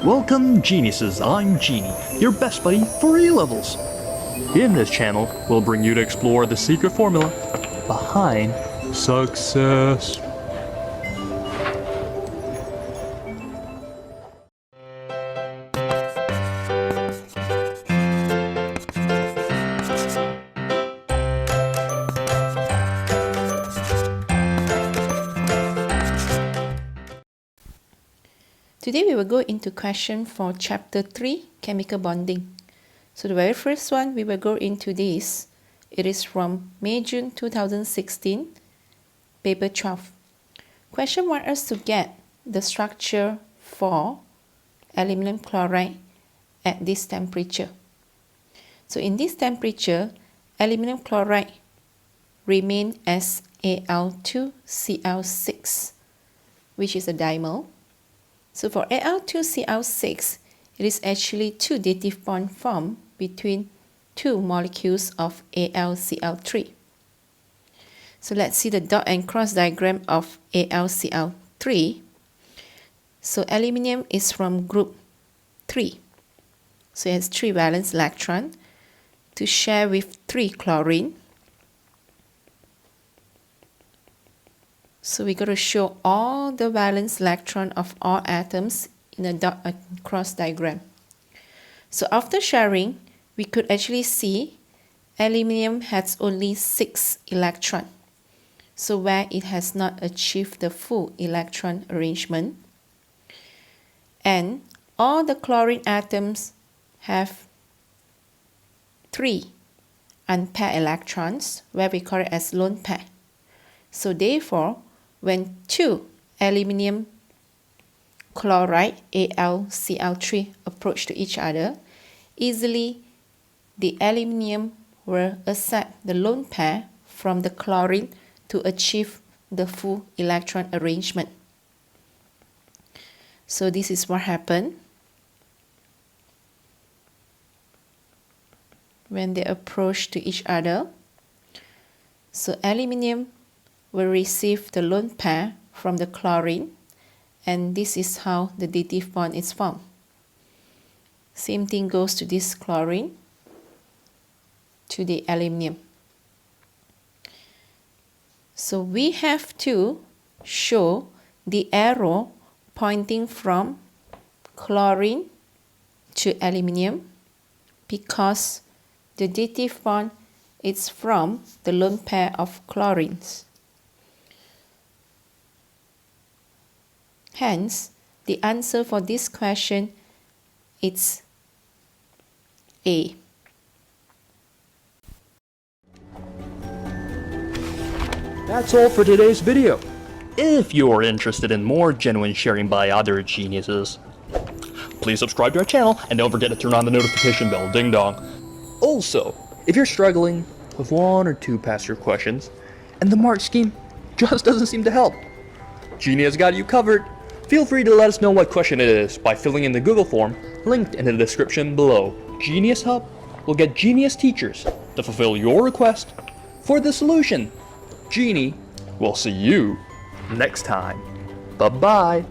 Welcome geniuses, I'm Genie, your best buddy for A-levels. In this channel, we'll bring you to explore the secret formula behind success. Today we will go into question for chapter 3, chemical bonding. So the very first one we will go into this. It is from May-June 2016, paper 12. Question wants us to get the structure for aluminum chloride at this temperature. So in this temperature, aluminum chloride remain as Al2Cl6, which is a dimer. So for Al2Cl6, it is actually two dative bond formed between two molecules of AlCl3. So let's see the dot and cross diagram of AlCl3. So aluminium is from group 3. So it has 3 valence electrons to share with 3 chlorine. So we're going to show all the valence electron of all atoms in a dot and cross diagram. So after sharing, we could actually see aluminium has only 6 electrons. So where it has not achieved the full electron arrangement. And all the chlorine atoms have 3 unpaired electrons, where we call it as lone pair. So therefore, when 2 aluminium chloride AlCl3 approach to each other, easily the aluminium will accept the lone pair from the chlorine to achieve the full electron arrangement. So this is what happened when they approach to each other. So aluminium will receive the lone pair from the chlorine, and this is how the dative bond is formed. Same thing goes to this chlorine to the aluminium. So we have to show the arrow pointing from chlorine to aluminium because the dative bond is from the lone pair of chlorines. Hence, the answer for this question is A. That's all for today's video. If you're interested in more genuine sharing by other geniuses, please subscribe to our channel and don't forget to turn on the notification bell, ding dong. Also, if you're struggling with 1 or 2 past year questions and the mark scheme just doesn't seem to help, Genie has got you covered. Feel free to let us know what question it is by filling in the Google form linked in the description below. GenieUs Hub will get genius teachers to fulfill your request for the solution. Genie will see you next time. Bye-bye.